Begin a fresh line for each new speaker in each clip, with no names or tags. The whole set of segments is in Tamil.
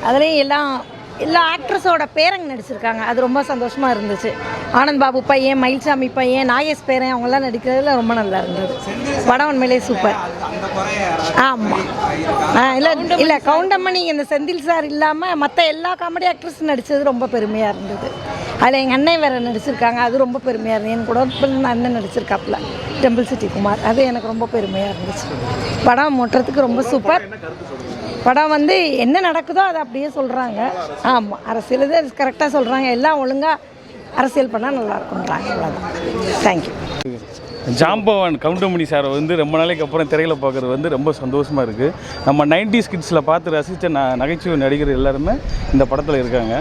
அதுலேயும் எல்லா ஆக்ட்ரஸோட பேரங்க நடிச்சிருக்காங்க. அது ரொம்ப சந்தோஷமாக இருந்துச்சு. ஆனந்த் பாபு பையன், மயில்சாமி பையன், நாகேஷ் பேரன் அவங்கெல்லாம் நடிக்கிறதுல ரொம்ப நல்லா இருந்தது. படம் உண்மையிலே சூப்பர். ஆமாம். இல்லை கவுண்டமணி இந்த செந்தில் சார் இல்லாமல் மற்ற எல்லா காமெடி ஆக்ட்ரஸும் நடித்தது ரொம்ப பெருமையாக இருந்தது. அதில் எங்கள் அண்ணன் வேறு நடிச்சிருக்காங்க. அது ரொம்ப பெருமையாக இருந்தது. என் கூட அண்ணன் நடிச்சிருக்காப்புல டெம்பிள் சிட்டி குமார். அது எனக்கு ரொம்ப பெருமையாக இருந்துச்சு. படம் மொற்றத்துக்கு ரொம்ப சூப்பர். படம் என்ன நடக்குதோ அதை அப்படியே சொல்கிறாங்க. ஆமாம், அரசியல் இது கரெக்டாக சொல்கிறாங்க. எல்லாம் ஒழுங்காக அரசியல் பண்ணால் நல்லாயிருக்குன்றாங்க. அவ்வளோதான். தேங்க்யூ.
ஜாம்பவான் கவுண்டமணி சாரை ரொம்ப நாளைக்கு அப்புறம் திரையில் பார்க்குறது ரொம்ப சந்தோஷமாக இருக்குது. நம்ம 90s கிட்ஸில் பார்த்து ரசித்த நகைச்சுவை நடிகர் எல்லாருமே இந்த படத்தில் இருக்காங்க.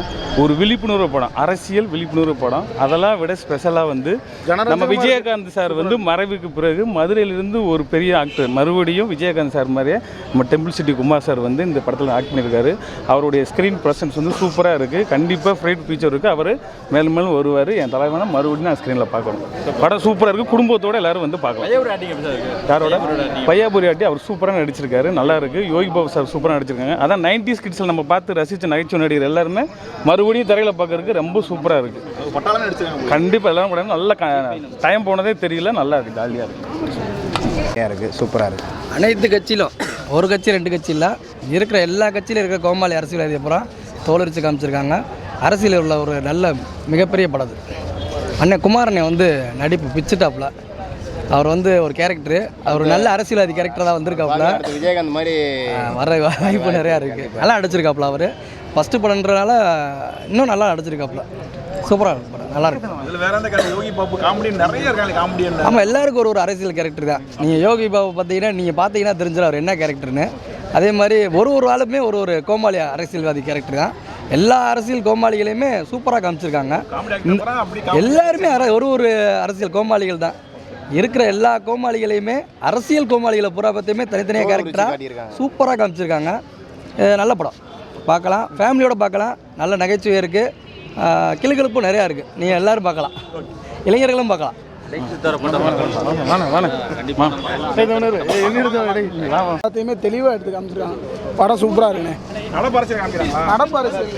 ஒரு விழிப்புணர்வு படம், அரசியல் விழிப்புணர்வு படம். அதெல்லாம் விட ஸ்பெஷலாக நம்ம விஜயகாந்த் சார் மறைவுக்கு பிறகு மதுரையிலிருந்து ஒரு பெரிய ஆக்டர் மறுபடியும் விஜயகாந்த் சார் மாதிரியே நம்ம டெம்பிள் சிட்டி குமார் சார் இந்த படத்தில் ஆக்ட் பண்ணியிருக்காரு. அவருடைய ஸ்க்ரீன் ப்ரெசன்ஸ் சூப்பராக இருக்குது. கண்டிப்பாக ஃப்ரைட் ஃபியூச்சர் இருக்குது. அவர் மேலும் மேலும் வருவார். என் தலைவனை மறுபடியும் நான் ஸ்க்ரீனில் பார்க்கணும். படம் சூப்பராக இருக்குது. குடும்பத்தோடு எல்லாரும் பார்க்கலாம். யாரோட பையாபுரி ஆட்டி அவர் சூப்பராக நடிச்சிருக்காரு. நல்லா இருக்கு. யோகி பாபு சார் சூப்பராக நடிச்சிருக்காங்க. அதான் 90s கிட்ஸில் நம்ம பார்த்து ரசித்த நகைச்சுவை நடிகர் எல்லாருமே மறுபடியும் திரையில் பார்க்கறதுக்கு ரொம்ப சூப்பராக இருக்கு. கண்டிப்பாக எல்லாரும் படம் நல்ல டைம் போனதே தெரியல. நல்லா இருக்கு. ஜாலியாக
இருக்கு. சூப்பராக இருக்கு.
அனைத்து கட்சியிலும் ஒரு கட்சி ரெண்டு கட்சி இல்லை, இருக்கிற எல்லா கட்சியிலும் இருக்கிற கோமாளி அரசியல்வாதியை அப்புறம் தோலரிச்சு காமிச்சிருக்காங்க. அரசியலில் உள்ள ஒரு நல்ல மிகப்பெரிய படம். அண்ணன் குமாரண்ணன் நடிப்பு பிச்சுட்டாப்புல. அவர் ஒரு கேரக்டரு, அவர் நல்ல அரசியல்வாதி கேரக்டர் தான் வந்திருக்காப்புல.
விஜயகாந்த் மாதிரி
வர வாய்ப்பு நிறையா இருக்குது. நல்லா நடிச்சிருக்காப்புல. அவர் ஃபஸ்ட்டு படம்ன்றனால இன்னும் நல்லா நடிச்சிருக்காப்புல. சூப்பராக இருக்கு படம். நல்லா இருக்கு. ஆமாம், எல்லாருக்கும் ஒரு அரசியல் கேரக்டர் தான். நீங்கள் யோகி பாபு பார்த்தீங்கன்னா தெரிஞ்சிடும் அவர் என்ன கேரக்டர்னு. அதே மாதிரி ஒரு ஆளுமே ஒரு கோமாளி அரசியல்வாதி கேரக்டர் தான். எல்லா அரசியல் கோமாளிகளையுமே சூப்பராக காமிச்சிருக்காங்க. எல்லாருமே ஒரு அரசியல் கோமாளிகள் தான். இருக்கிற எல்லா கோமாளிகளையுமே அரசியல் கோமாளிகளை பூரா பற்றியுமே தனித்தனியாக கேரக்டராக சூப்பராக காமிச்சிருக்காங்க. நல்ல படம், பார்க்கலாம். ஃபேமிலியோடு பார்க்கலாம். நல்ல நகைச்சுவை இருக்குது. கிளுகிழப்பும் நிறையா இருக்குது. நீங்கள் எல்லோரும் பார்க்கலாம். இளைஞர்களும் பார்க்கலாம்.
எல்லாத்தையுமே தெளிவாக எடுத்து காமிச்சிருக்காங்க. படம் சூப்பராக இருக்குண்ணே. நடப்பு அரசியல்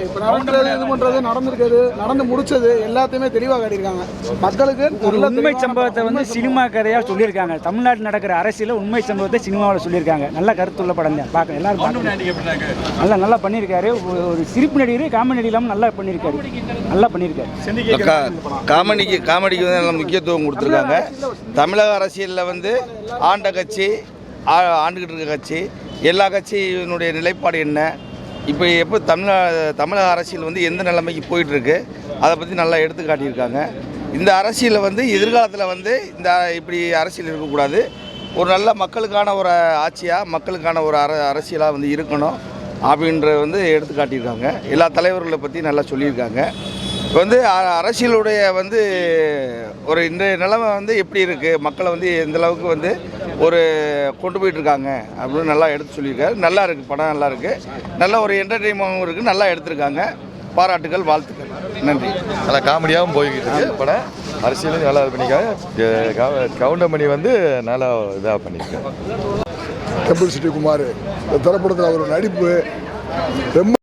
இப்போ நடக்கிறது, இது பண்ணுறது, நடந்திருக்கிறது, நடந்து முடிச்சது எல்லாத்தையுமே தெளிவாக காட்டியிருக்காங்க. மக்களுக்கு
ஒரு உண்மை சம்பவத்தை சினிமா கதையாக சொல்லியிருக்காங்க. தமிழ்நாட்டில் நடக்கிற அரசியல உண்மை சம்பவத்தை சினிமாவில் சொல்லியிருக்காங்க. நல்ல கருத்துள்ள படம் தான். பார்க்க எல்லாரும் நல்லா பண்ணியிருக்காரு. ஒரு சிரிப்பு நடிகர், காமெடி நடிகர் இல்லாமல் நல்லா பண்ணியிருக்காரு.
காமெடிக்கு நல்ல முக்கியத்துவம் கொடுத்துருக்காங்க. தமிழக அரசியலில் ஆண்ட கட்சி, ஆண்டுகிட்டு இருக்க கட்சி, எல்லா கட்சியினுடைய நிலைப்பாடு என்ன, இப்போ எப்போ தமிழக அரசியல் எந்த நிலைமைக்கு போயிட்டுருக்கு, அதை பற்றி நல்லா எடுத்து காட்டியிருக்காங்க. இந்த அரசியலில் எதிர்காலத்தில் இந்த இப்படி அரசியல் இருக்கக்கூடாது, ஒரு நல்ல மக்களுக்கான ஒரு ஆட்சியாக, மக்களுக்கான ஒரு அரசியலாக இருக்கணும் அப்படின்ற எடுத்து காட்டியிருக்காங்க. எல்லா தலைவர்களை பற்றி நல்லா சொல்லியிருக்காங்க. இப்போ அரசியலுடைய ஒரு இன்றைய நிலைமை எப்படி இருக்குது, மக்களை எந்த அளவுக்கு ஒரு கொண்டு போயிட்டுருக்காங்க அப்படின்னு நல்லா எடுத்து சொல்லியிருக்காரு. நல்லா இருக்குது. படம் நல்லா இருக்குது. நல்ல ஒரு என்டர்டெயின்மெண்ட்டாகவும் இருக்குது. நல்லா எடுத்திருக்காங்க. பாராட்டுகள், வாழ்த்துக்கள். நன்றி.
நல்லா காமெடியாகவும் போய்கிட்டு இருக்கு படம். அரசியலும் நல்லா இது பண்ணியிருக்காங்க. கவுண்டமணி நல்லா இதாக பண்ணியிருக்காங்க.
டெம்பிள் சிட்டி குமார் திரைப்படத்தில் அவர் நடிப்பு ரொம்ப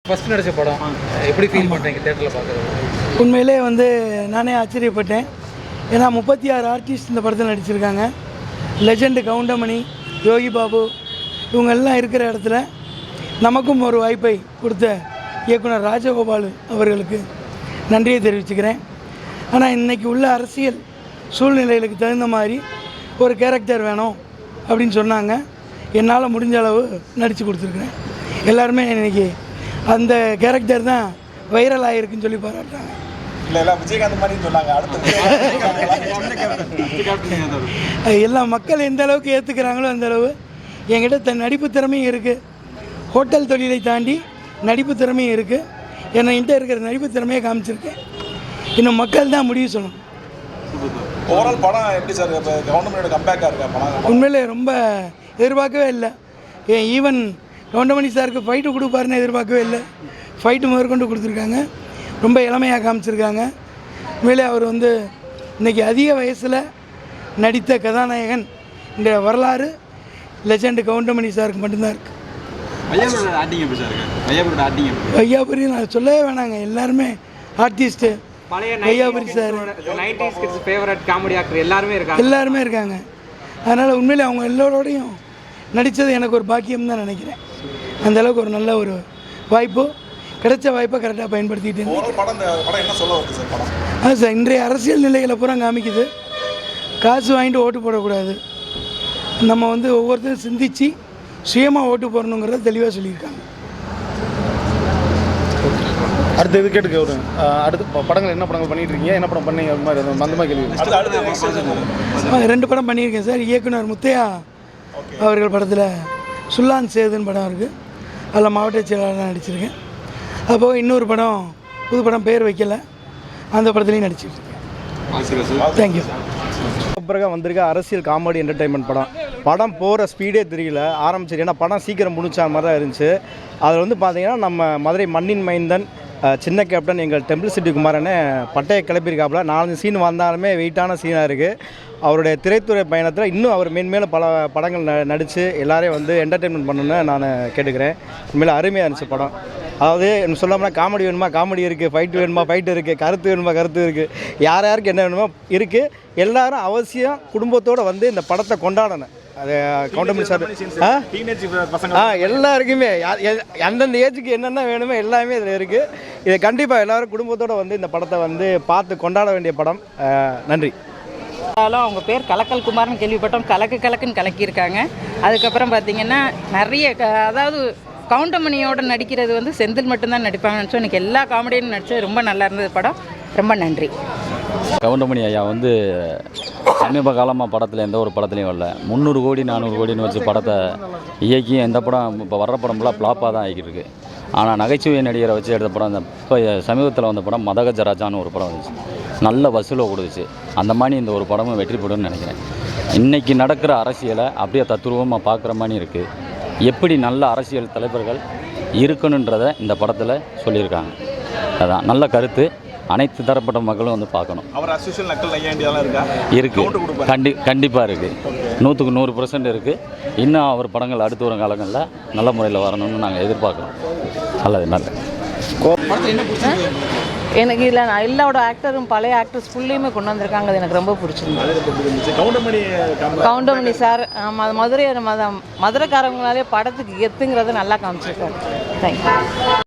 ஃபர்ஸ்ட் நடிச்ச படம் எப்படி ஃபீல் பண்ணுறீங்க தேட்டரில் பார்க்குறது?
உண்மையிலே வந்து நானே ஆச்சரியப்பட்டேன். ஏன்னா 36 ஆர்டிஸ்ட் இந்த படத்தில் நடிச்சிருக்காங்க. லெஜெண்டு கவுண்டமணி, யோகி பாபு இவங்க எல்லாம் இருக்கிற இடத்துல நமக்கும் ஒரு வாய்ப்பை கொடுத்த இயக்குனர் ராஜகோபால் அவர்களுக்கு நன்றியை தெரிவிச்சுக்கிறேன். ஆனால் இன்றைக்கி உள்ள அரசியல் சூழ்நிலைகளுக்கு தகுந்த மாதிரி ஒரு கேரக்டர் வேணும் அப்படின்னு சொன்னாங்க. என்னால் முடிஞ்ச அளவு நடித்து கொடுத்துருக்குறேன். எல்லாருமே இன்றைக்கி அந்த கேரக்டர் தான் வைரல் ஆகிருக்குன்னு சொல்லி பாராட்டுறாங்க. எல்லா மக்கள் எந்த அளவுக்கு ஏற்றுக்கிறாங்களோ அந்த அளவு என்கிட்ட நடிப்பு திறமையும் இருக்குது. ஹோட்டல் தொழிலை தாண்டி நடிப்பு திறமையும் இருக்குது. என்கிட்ட இருக்கிற நடிப்பு திறமையை காமிச்சிருக்கேன். இன்னும் மக்கள் தான் முடிவு சொல்லணும்.
ஓவரால் படம் எப்படி சார் கவுண்டமணியோட கம்பேக்காக இருக்கா படம்?
உண்மையிலே ரொம்ப எதிர்பார்க்கவே இல்லை. ஏன் ஈவன் கவுண்டமணி சாருக்கு ஃபைட்டு கொடுப்பாருன்னு எதிர்பார்க்கவே இல்லை. ஃபைட்டு முதற்கொண்டு கொடுத்துருக்காங்க. ரொம்ப இளமையாக காமிச்சிருக்காங்க. உண்மையிலே அவர் வந்து இன்றைக்கி அதிக வயசில் நடித்த கதாநாயகன் இந்த வரலாறு லெஜெண்டு கவுண்டமணி சாருக்கு மட்டும்தான் இருக்குது. ஐயாபுரி நான் சொல்லவே வேணாங்க. எல்லாருமே ஆர்டிஸ்ட்டு ஐயாபுரி சார் எல்லாருமே இருக்காங்க. அதனால் உண்மையிலே அவங்க எல்லோரோடையும் நடித்தது எனக்கு ஒரு பாக்கியம் தான் நினைக்கிறேன். அந்தளவுக்கு ஒரு நல்ல ஒரு வாய்ப்பு கிடைச்ச வாய்ப்பை கரெக்டாக பயன்படுத்திக்கிட்டு அது சார் இன்றைய அரசியல் நிலைகளை பூரா காமிக்குது. காசு வாங்கிட்டு ஓட்டு போடக்கூடாது. நம்ம வந்து ஒவ்வொருத்தரும் சிந்தித்து சுயமாக ஓட்டு போடணுங்கிறத தெளிவாக சொல்லியிருக்காங்க.
அடுத்த இது கேட்டுக்க ஒரு அடுத்த படங்கள் என்ன படங்கள் பண்ணிட்டு இருக்கீங்க, என்ன படம் பண்ணீங்க அது மாதிரி அந்த மாதிரி கேள்வி.
2 படம் பண்ணியிருக்கேன் சார். இயக்குனர் முத்தையா அவர்கள் படத்தில் சுல்லான் சேதுன்னு படம் இருக்குது. அதில் மாவட்ட செயலாளராக நடிச்சிருக்கேன். அப்போது இன்னொரு படம் புது படம் பேர் வைக்கலை, அந்த படத்துலையும் நடிச்சிருக்கேன். தேங்க்யூ.
பிறகு வந்திருக்க அரசியல் காமெடி என்டர்டைன்மெண்ட் படம் போகிற ஸ்பீடே தெரியல ஆரம்பிச்சிரு. ஏன்னா படம் சீக்கிரம் முடிச்ச மாதிரி தான் இருந்துச்சு. அதில் வந்து பார்த்தீங்கன்னா நம்ம மதுரை மண்ணின் மைந்தன் சின்ன கேப்டன் எங்கள் டெம்பிள் சிட்டி குமாரனே பட்டையை கிளப்பியிருக்காப்புல. 4 சீன் வந்தாலுமே வெயிட்டான சீனாக இருக்குது. அவருடைய திரைத்துறை பயணத்தில் இன்னும் அவர் மேன்மேலும் பல படங்கள் நடித்து எல்லாரையும் வந்து என்டர்டெயின்மெண்ட் பண்ணணுன்னு நான் கேட்டுக்கிறேன். உண்மையில அருமையாக இருந்துச்சு படம். அதாவது சொல்லாமனா காமெடி வேணுமா காமெடி இருக்குது, ஃபைட்டு வேணுமா ஃபைட்டு இருக்குது, கருத்து வேணுமா கருத்து இருக்குது, யார் யாருக்கு என்ன வேணுமோ இருக்குது. எல்லோரும் அவசியம் குடும்பத்தோடு வந்து இந்த படத்தை கொண்டாடணும். அது கவுண்டமணி சார் எல்லாருக்குமே அந்தந்த ஏஜுக்கு என்னென்ன வேணுமோ எல்லாமே இதில் இருக்குது. இதை கண்டிப்பாக எல்லோரும் குடும்பத்தோடு வந்து இந்த படத்தை வந்து பார்த்து கொண்டாட வேண்டிய படம். நன்றி.
அவங்க பேர் கலக்கல் குமார்னு கேள்விப்பட்டோம். கலக்குன்னு கலக்கியிருக்காங்க. அதுக்கப்புறம் பார்த்திங்கன்னா நிறைய அதாவது கவுண்டமணியோட நடிக்கிறது வந்து செந்தில் மட்டும்தான் நடிப்பாங்கன்னு நினச்சோம். இன்றைக்கி எல்லா காமெடியும் நடித்தது ரொம்ப நல்லா இருந்தது படம். ரொம்ப நன்றி.
கவுண்டமணி ஐயா வந்து சமீப காலமாக படத்தில் எந்த ஒரு படத்துலையும் வரல. 300 கோடி 400 கோடின்னு வச்சு படத்தை இயக்கி எந்த படம் இப்போ வர்ற படம்லாம் ஃப்ளாப்பாக தான் ஆகிக்கிட்டு இருக்குது. ஆனால் நகைச்சுவை நடிகரை வச்சு எடுத்த படம் இந்த இப்போ சமீபத்தில் வந்த படம் மதகஜராஜான்னு ஒரு படம் வந்துச்சு. நல்ல வசூலை கொடுத்துச்சு. அந்த மாதிரி இந்த ஒரு படமும் வெற்றி பெறும்னு நினைக்கிறேன். இன்றைக்கி நடக்கிற அரசியலை அப்படியே தத்துரூபமாக பார்க்குற மாதிரி இருக்குது. எப்படி நல்ல அரசியல் தலைவர்கள் இருக்கணுன்றதை இந்த படத்தில் சொல்லியிருக்காங்க. அதான் நல்ல கருத்து. அனைத்து தரப்பட்ட மக்களும் வந்து பார்க்கணும். இருக்குது, கண்டிப்பாக இருக்குது. 100க்கு 100% இருக்குது. இன்னும் அவர் படங்கள் அடுத்து வரும் காலங்களில் நல்ல முறையில் வரணும்னு நாங்கள் எதிர்பார்க்குறோம். நல்லது நல்லது.
எனக்கு இதில் நான் எல்லாரோட ஆக்டரும் பழைய ஆக்டர்ஸ் ஃபுல்லையுமே கொண்டு வந்திருக்காங்க. அது எனக்கு ரொம்ப பிடிச்சிருந்தது. கவுண்டமணி சார் மதுரைக்காரங்களாலே படத்துக்கு கெத்துங்கிறத நல்லா காமிச்சிருக்காரு. தேங்க்யூ.